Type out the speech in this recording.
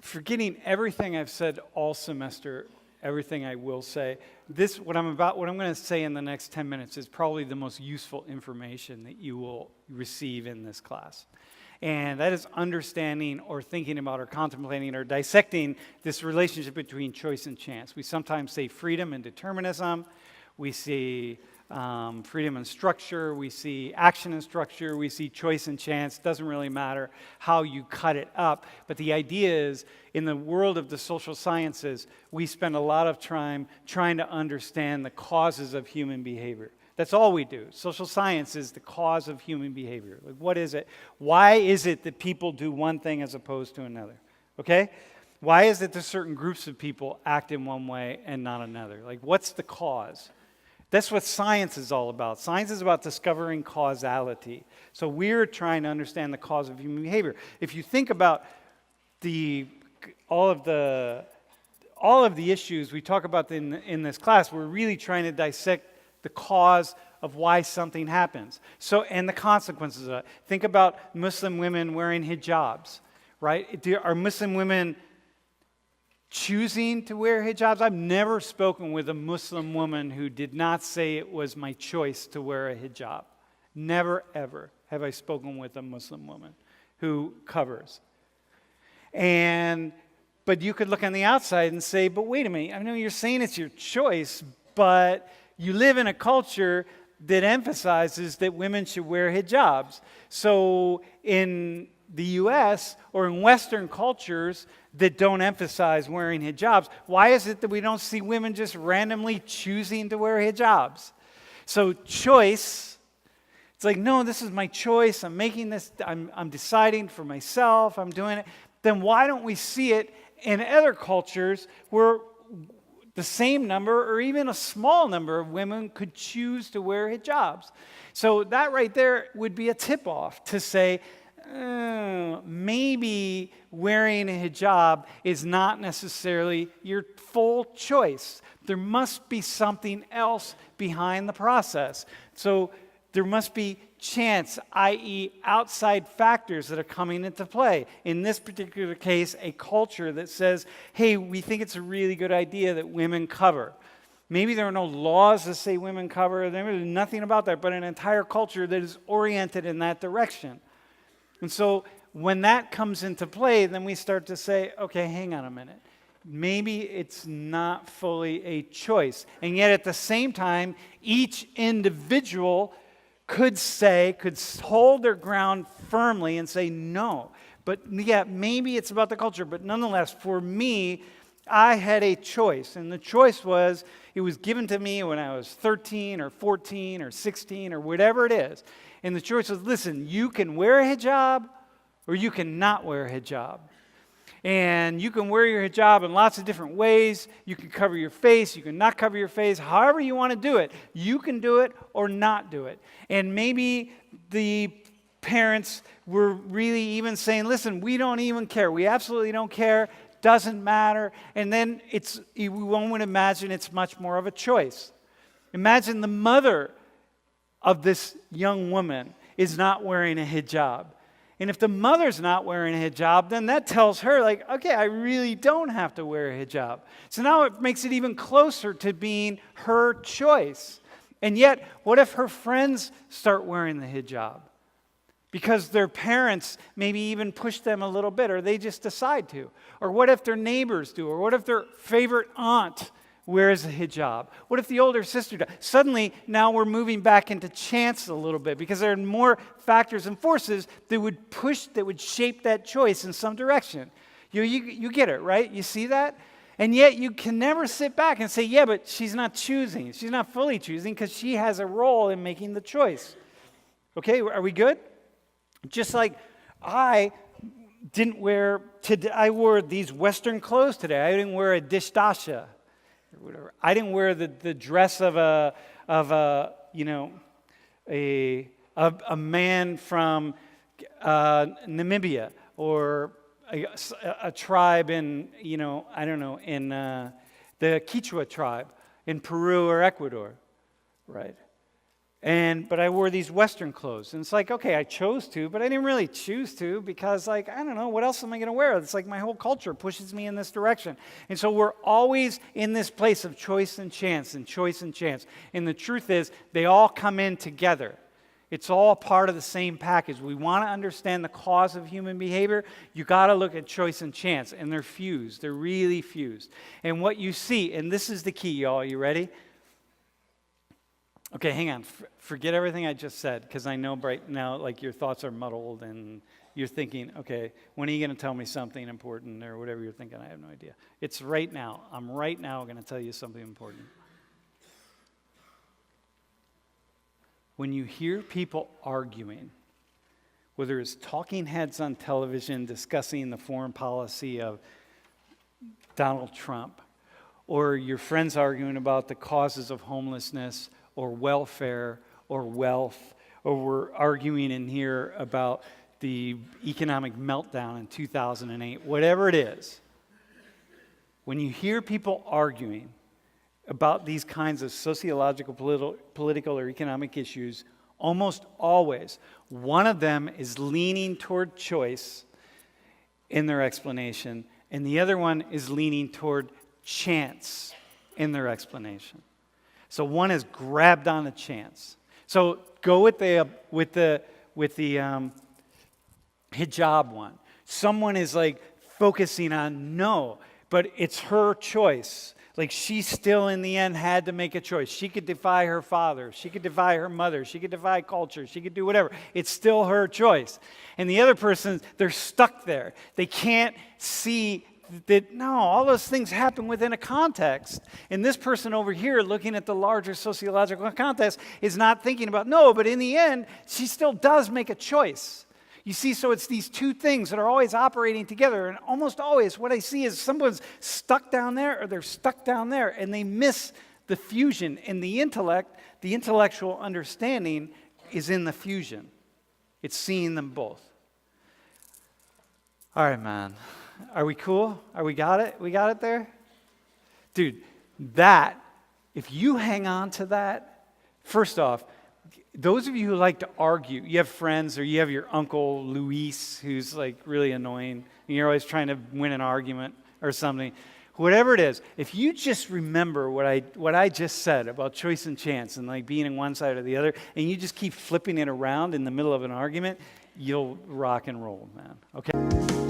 forgetting everything I've said all semester, everything I will say, what I'm going to say in the next 10 minutes is probably the most useful information that you will receive in this class. And that is understanding or thinking about or contemplating or dissecting this relationship between choice and chance. We sometimes say freedom and determinism. We see freedom and structure. We see action and structure. We see choice and chance. Doesn't really matter how you cut it up. But the idea is, in the world of the social sciences, we spend a lot of time trying to understand the causes of human behavior. That's all we do. Social science is the cause of human behavior. Like, what is it? Why is it that people do one thing as opposed to another? Okay? Why is it that certain groups of people act in one way and not another? Like, what's the cause? That's what science is all about. Science is about discovering causality. So we're trying to understand the cause of human behavior. If you think about all of the issues we talk about in this class, we're really trying to dissect the cause of why something happens. So, and the consequences of it. Think about Muslim women wearing hijabs, right? Are Muslim women choosing to wear hijabs? I've never spoken with a Muslim woman who did not say it was my choice to wear a hijab. Never, ever have I spoken with a Muslim woman who covers. But you could look on the outside and say, but wait a minute, I know you're saying it's your choice, but you live in a culture that emphasizes that women should wear hijabs. So in the U.S. or in Western cultures that don't emphasize wearing hijabs, why is it that we don't see women just randomly choosing to wear hijabs? So choice, it's like, no, this is my choice. I'm making this, I'm deciding for myself. I'm doing it. Then why don't we see it in other cultures where the same number or even a small number of women could choose to wear hijabs? So that right there would be a tip-off to say, maybe wearing a hijab is not necessarily your full choice. There must be something else behind the process. So there must be chance, i.e. outside factors that are coming into play. In this particular case, a culture that says, hey, we think it's a really good idea that women cover. Maybe there are no laws that say women cover. There's nothing about that, but an entire culture that is oriented in that direction. And so when that comes into play, then we start to say, okay, hang on a minute. Maybe it's not fully a choice. And yet at the same time, each individual could hold their ground firmly and say no. But yeah, maybe it's about the culture. But nonetheless, for me, I had a choice. And the choice was, it was given to me when I was 13 or 14 or 16 or whatever it is. And the choice was, listen, you can wear a hijab or you can not wear a hijab. And you can wear your hijab in lots of different ways. You can cover your face. You can not cover your face. However you want to do it. You can do it or not do it. And maybe the parents were really even saying, listen, we don't even care. We absolutely don't care. Doesn't matter. And then one would imagine it's much more of a choice. Imagine the mother of this young woman is not wearing a hijab. And if the mother's not wearing a hijab, then that tells her, like, okay, I really don't have to wear a hijab. So now it makes it even closer to being her choice. And yet, what if her friends start wearing the hijab? Because their parents maybe even push them a little bit, or they just decide to. Or what if their neighbors do? Or what if their favorite aunt wears a hijab? What if the older sister does? Suddenly, now we're moving back into chance a little bit because there are more factors and forces that would shape that choice in some direction. You get it, right? You see that? And yet you can never sit back and say, yeah, but she's not choosing. She's not fully choosing because she has a role in making the choice. Okay, are we good? Just like I wore these Western clothes today. I didn't wear a dishdasha. Whatever. I didn't wear the dress of a man from Namibia or a tribe in the Quechua tribe in Peru or Ecuador, right? But I wore these Western clothes. And it's like, okay, I chose to, but I didn't really choose to because, like, I don't know, what else am I going to wear? It's like my whole culture pushes me in this direction. And so we're always in this place of choice and chance and choice and chance. And the truth is, they all come in together. It's all part of the same package. We want to understand the cause of human behavior. You got to look at choice and chance, and they're fused. They're really fused. And what you see, and this is the key, y'all. You ready? Okay, hang on. Forget everything I just said, because I know right now, like, your thoughts are muddled, and you're thinking, okay, when are you going to tell me something important, or whatever you're thinking? I have no idea. It's right now. I'm right now going to tell you something important. When you hear people arguing, whether it's talking heads on television discussing the foreign policy of Donald Trump, or your friends arguing about the causes of homelessness or welfare or wealth, or we're arguing in here about the economic meltdown in 2008, whatever it is, when you hear people arguing about these kinds of sociological, political, or economic issues, almost always, one of them is leaning toward choice in their explanation, and the other one is leaning toward chance in their explanation. So one is grabbed on a chance. So go with the hijab one. Someone is like focusing on no, but it's her choice. Like, she still in the end had to make a choice. She could defy her father. She could defy her mother. She could defy culture. She could do whatever. It's still her choice. And the other person, they're stuck there. They can't see that, no, all those things happen within a context. And this person over here, looking at the larger sociological context, is not thinking about, no, but in the end, she still does make a choice. You see, so it's these two things that are always operating together, and almost always what I see is someone's stuck down there or they're stuck down there, and they miss the fusion. And the intellect, the intellectual understanding is in the fusion. It's seeing them both. All right, man. Are we cool? We got it? We got it there? Dude, that, if you hang on to that, first off, those of you who like to argue, you have friends or you have your uncle Luis who's like really annoying and you're always trying to win an argument or something. Whatever it is, if you just remember what I just said about choice and chance and like being on one side or the other, and you just keep flipping it around in the middle of an argument, you'll rock and roll, man. Okay?